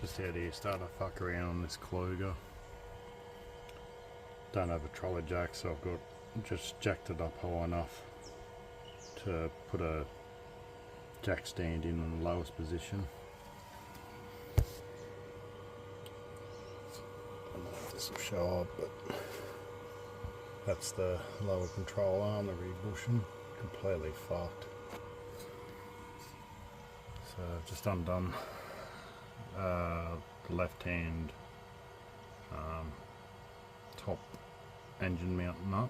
Just out here starting to fuck around on this Kluger. Don't have a trolley jack, so I've got just jacked it up high enough to put a jack stand in the lowest position. I don't know if this will show up, but that's the lower control arm, the rear bushing, completely fucked. So I've just undone the left hand top engine mount nut.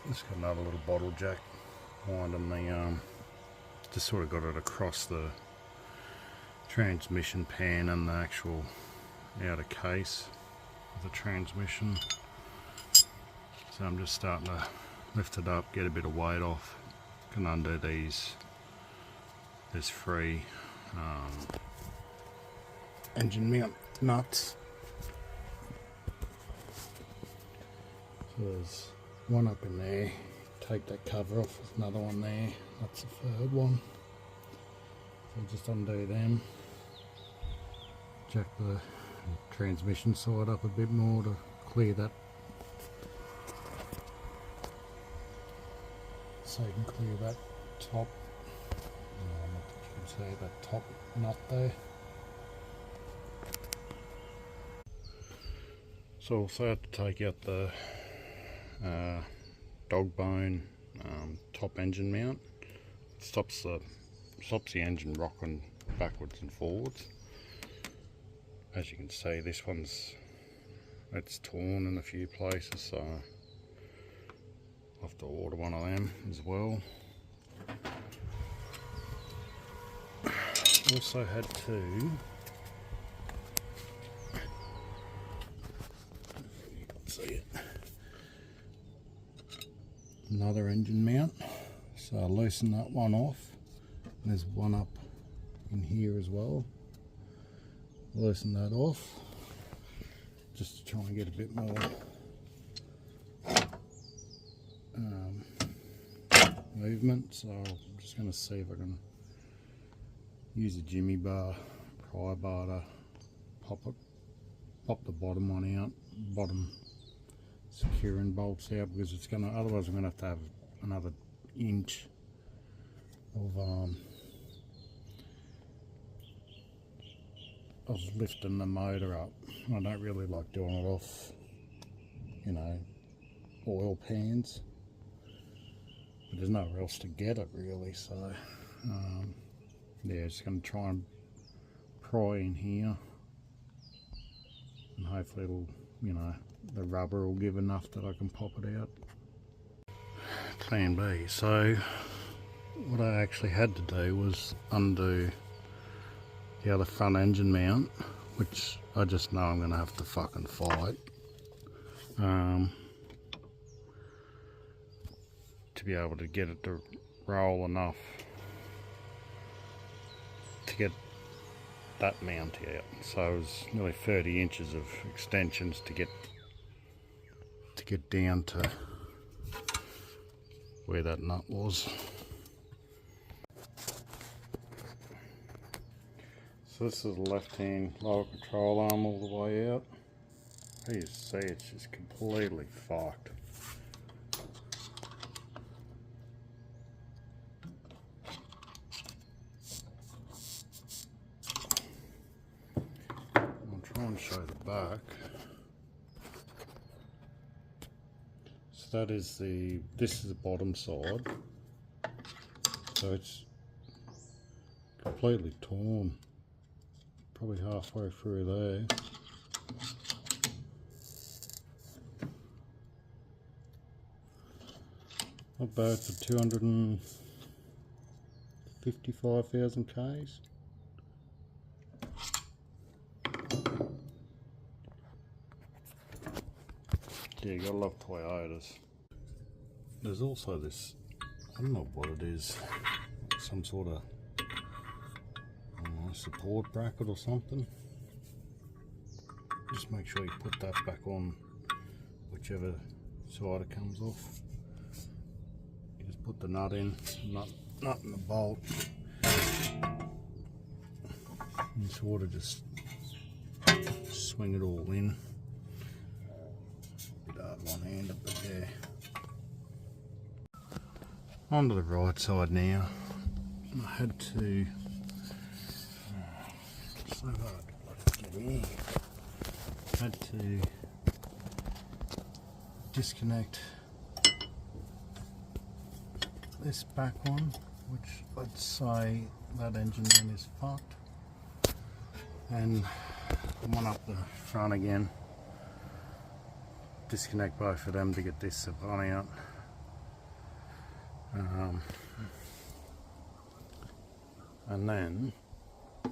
Just got another little bottle jack winding the just sort of got it across the transmission pan and the actual outer case of the transmission. So I'm just starting to lift it up, get a bit of weight off. Can undo these. There's three engine mount nuts. So there's one up in there. Take that cover off. There's another one there. That's the third one. So I'll just undo them. Jack the transmission side up a bit more to clear that. So you can clear that top. You can see that top nut there. So also have to take out the dog bone top engine mount. It stops the engine rocking backwards and forwards. As you can see, this it's torn in a few places, so I'll have to order one of them as well. Also had to see it. Another engine mount, so I'll loosen that one off. And there's one up in here as well. Loosen that off just to try and get a bit more movement. So I'm just going to see if I can use a jimmy bar, pry bar to pop the bottom one out, bottom securing bolts out, because it's gonna, otherwise I'm gonna have to have another inch of lifting the motor up. I don't really like doing it off, you know, oil pans, but there's nowhere else to get it really, so yeah, just going to try and pry in here, and hopefully it'll, you know, the rubber will give enough that I can pop it out. Plan B. So what I actually had to do was undo the other front engine mount, which I just know I'm going to have to fucking fight to be able to get it to roll enough to get that mount out. So it was nearly 30 inches of extensions to get down to where that nut was. So this is the left hand lower control arm all the way out. As you see, it's just completely fucked. I'll try and show the back. So that is this is the bottom side. So it's completely torn. Probably halfway through there. Not bad for 255,000 Ks. Yeah, you gotta love Toyotas. There's also this, I don't know what it is, some sort of support bracket or something. Just make sure you put that back on whichever side it comes off. You just put the nut in, nut in the bolt, You sort of just swing it all in. Bit hard one-handed, but yeah. Onto the right side now. I had to so hard to get in. Had to disconnect this back one, which I'd say that engine room is fucked, and one up the front again. Disconnect both of them to get this on out. And then I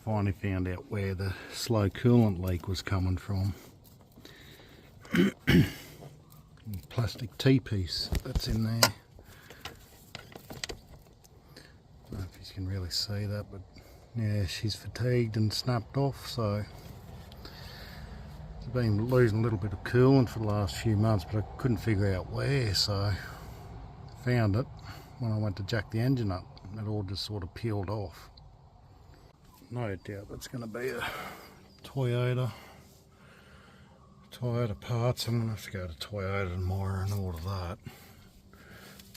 finally found out where the slow coolant leak was coming from. Plastic T-piece that's in there. I don't know if you can really see that, but yeah, she's fatigued and snapped off, so I've been losing a little bit of coolant for the last few months, but I couldn't figure out where, so I found it when I went to jack the engine up. It all just sort of peeled off. No doubt that's going to be a Toyota parts. I'm going to have to go to Toyota tomorrow and order that.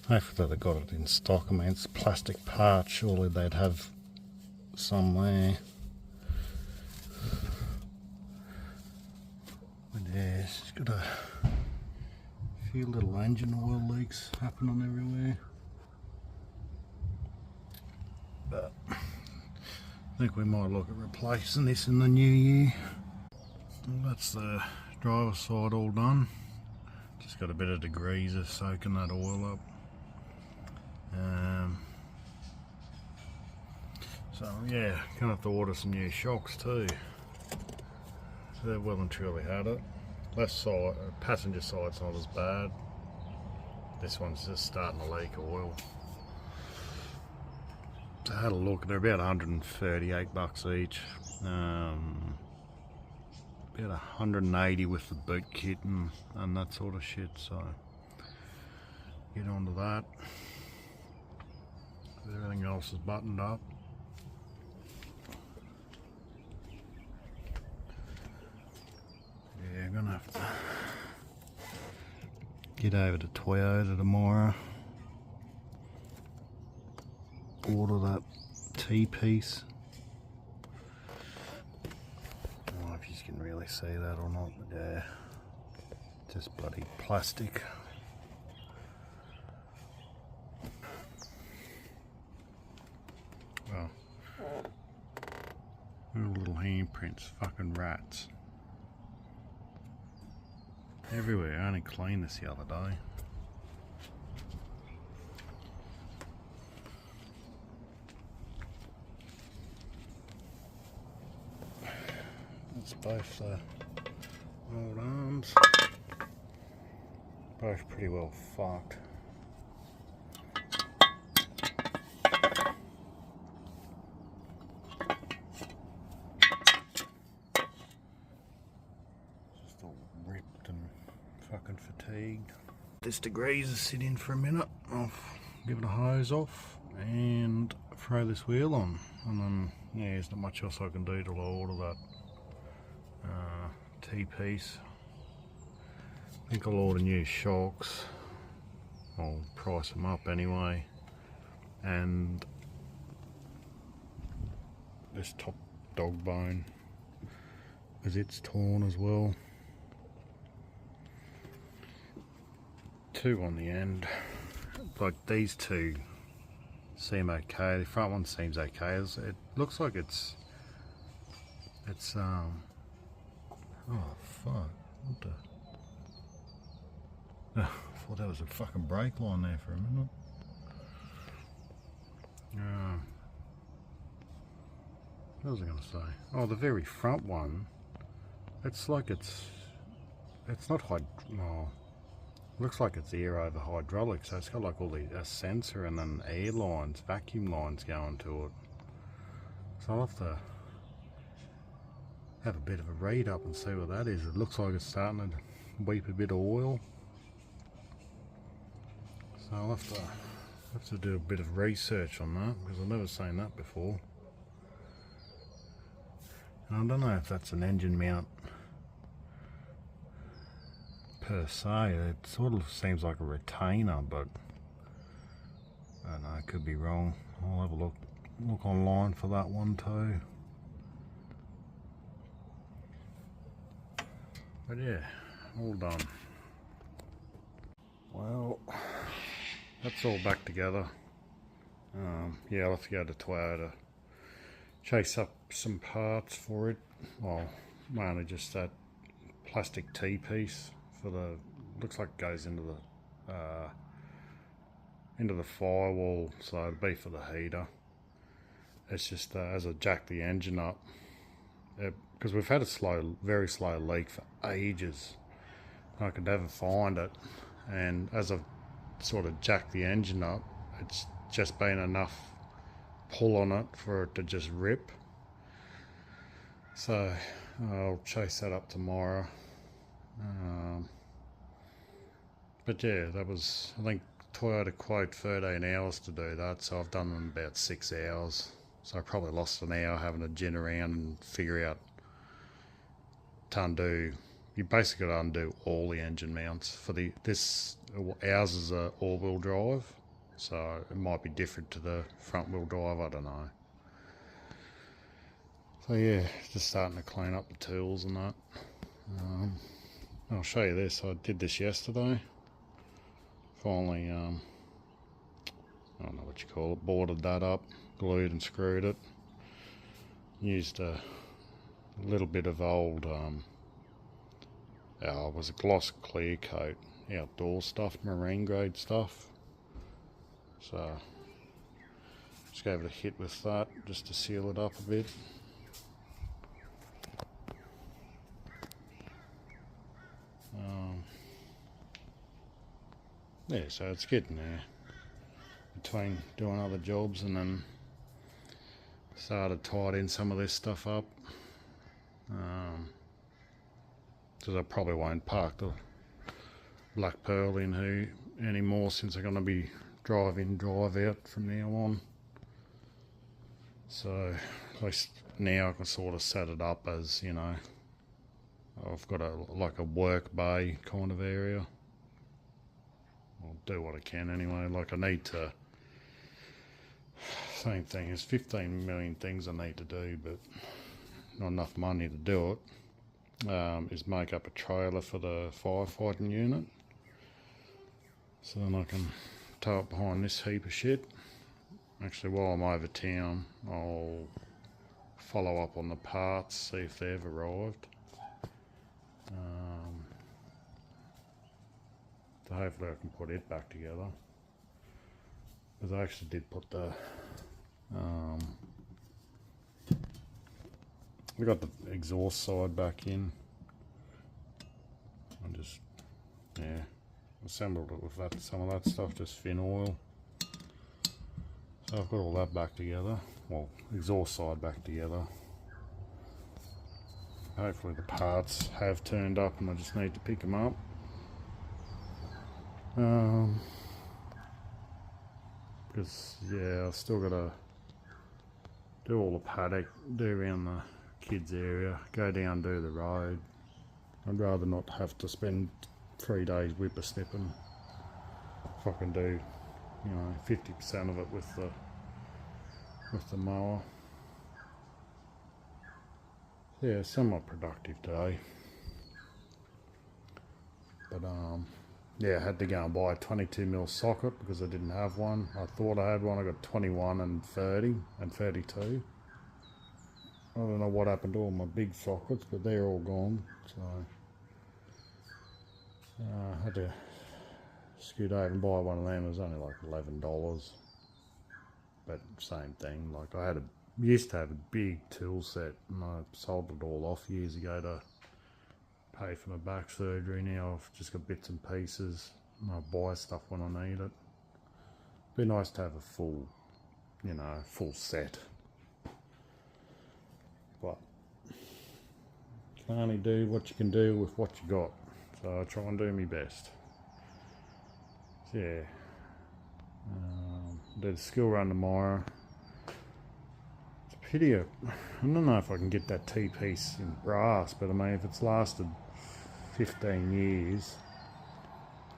Hopefully they got it in stock. I mean, it's plastic parts, surely they'd have some there. But yeah, it's got a few little engine oil leaks happening everywhere. But I think we might look at replacing this in the new year. Well, that's the driver's side all done. Just got a bit of degreaser soaking that oil up. So yeah, gonna have to order some new shocks too. So they've well and truly had it. Left side, passenger side's not as bad. This one's just starting to leak oil. So I had a look, they're about 138 bucks each. About 180 with the boot kit and that sort of shit, so get onto that. Everything else is buttoned up. Yeah, I'm gonna have to get over to Toyota tomorrow. Order that T-piece. I don't know if you can really see that or not, but yeah, just bloody plastic. Well, little handprints, fucking rats. Everywhere. I only cleaned this the other day. That's both the old arms. Both pretty well fucked. Just all ripped and fucking fatigued. This degreaser sit in for a minute. I'll give it a hose off and throw this wheel on, and then yeah, there's not much else I can do till I order that T-piece. I think I'll order new shocks. I'll price them up anyway, and this top dog bone, because it's torn as well. Two on the end. Like these two seem okay. The front one seems okay. It looks like it's oh fuck, what the, I thought that was a fucking brake line there for a minute. What was I going to say? Oh, the very front one, it's like it's not looks like it's air over hydraulic, so it's got like all a sensor and then air lines, vacuum lines going to it. So I'll have to have a bit of a read up and see what that is. It looks like it's starting to weep a bit of oil. So I'll have to do a bit of research on that, because I've never seen that before. I don't know if that's an engine mount per se. It sort of seems like a retainer, but I don't know, I could be wrong. I'll have a look online for that one too. But yeah, all done. Well, that's all back together. Yeah, I'll have to go to Toyota, chase up some parts for it. Well, mainly just that plastic T-piece for the, looks like it goes into the firewall, so it'd be for the heater. It's just as I jack the engine up, because we've had a very slow leak for ages. I could never find it, and as I've sort of jacked the engine up, it's just been enough pull on it for it to just rip. So I'll chase that up tomorrow. But yeah, that was, I think Toyota quote 13 hours to do that, so I've done it in about 6 hours. So I probably lost an hour having to gin around and figure out to undo. You basically got to undo all the engine mounts for ours is a all-wheel drive, so it might be different to the front-wheel drive, I don't know. So yeah, just starting to clean up the tools and that. I'll show you this. I did this yesterday. Finally, I don't know what you call it, boarded that up, glued and screwed it. Used a little bit of old, it was a gloss clear coat, outdoor stuff, marine grade stuff. So just gave it a hit with that just to seal it up a bit. Yeah, so it's getting there. Between doing other jobs and then started tidying some of this stuff up. Because I probably won't park the Black Pearl in here anymore, since I'm going to be drive in, drive out from now on. So at least now I can sort of set it up as, you know, I've got like a work bay kind of area. I'll do what I can anyway. Like I need to, same thing, there's 15 million things I need to do, but not enough money to do it. Is make up a trailer for the firefighting unit, so then I can tow it behind this heap of shit. Actually, while I'm over town, I'll follow up on the parts, see if they've arrived. So hopefully I can put it back together, because I actually did put the we got the exhaust side back in. I just, yeah, assembled it with that, some of that stuff, just fin oil. So I've got all that back together, well, exhaust side back together. Hopefully the parts have turned up and I just need to pick them up. Because yeah, I've still got to do all the paddock, do around the kids area, go down, do the road. I'd rather not have to spend 3 days whippersnipping if I can do, you know, 50% of it with the mower. Yeah, somewhat productive day. But yeah, I had to go and buy a 22mm socket because I didn't have one. I thought I had one. I got 21 and 30 and 32. I don't know what happened to all my big sockets, but they're all gone. So I had to scoot over and buy one of them. It was only like $11. But same thing. Like I used to have a big tool set, and I sold it all off years ago to pay for my back surgery. Now I've just got bits and pieces, and I buy stuff when I need it. Be nice to have a full, you know, full set. But you can only do what you can do with what you got. So I try and do my best. So yeah, do the skill run tomorrow. I don't know if I can get that T-piece in brass, but I mean, if it's lasted 15 years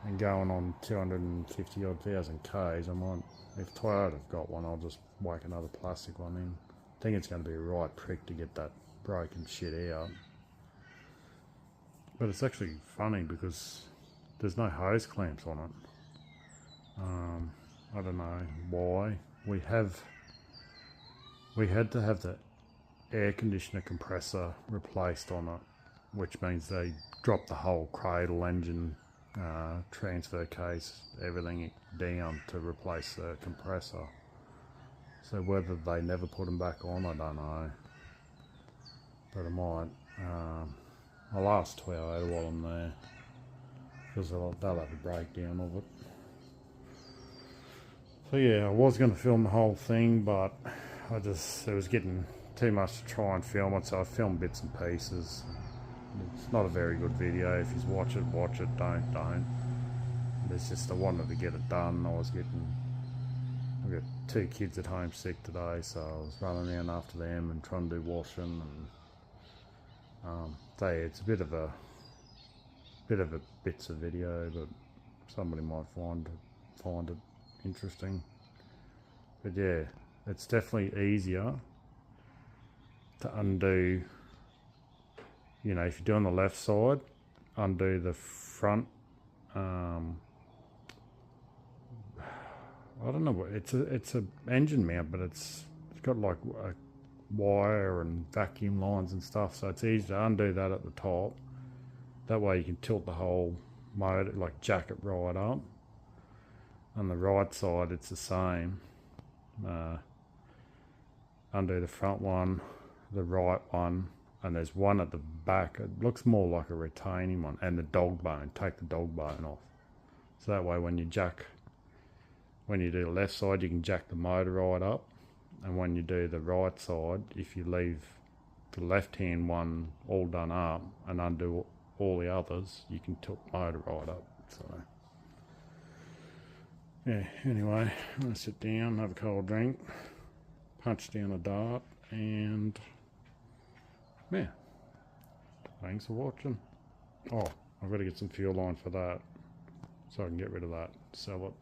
and going on 250 odd thousand Ks, I might, if Toyota have got one, I'll just whack another plastic one in. I think it's going to be a right prick to get that broken shit out. But it's actually funny because there's no hose clamps on it. I don't know why. We had to have the air conditioner compressor replaced on it, which means they dropped the whole cradle, engine, transfer case, everything down to replace the compressor. So whether they never put them back on, I don't know. But I might. I'll ask Toyota while I'm there, because they'll have a breakdown of it. So yeah, I was going to film the whole thing, but it was getting too much to try and film it, so I filmed bits and pieces. It's not a very good video. If you watch it, don't. It's just I wanted to get it done. I've got 2 kids at home sick today, so I was running around after them and trying to do washing, and it's a bit of a bits of video, but somebody might find it interesting. But yeah, it's definitely easier to undo, you know, if you're doing the left side, undo the front, I don't know what it's a engine mount, but it's got like a wire and vacuum lines and stuff, so it's easy to undo that at the top. That way you can tilt the whole motor, like jack it right up. On the right side it's the same. Undo the front one, the right one, and there's one at the back. It looks more like a retaining one, and the dog bone. Take the dog bone off, so that way when you do the left side, you can jack the motor right up, and when you do the right side, if you leave the left hand one all done up and undo all the others, you can tilt the motor right up. So yeah, anyway, I'm going to sit down, have a cold drink, punch down a dart, and yeah, thanks for watching. Oh, I've got to get some fuel line for that, so I can get rid of that, sell it.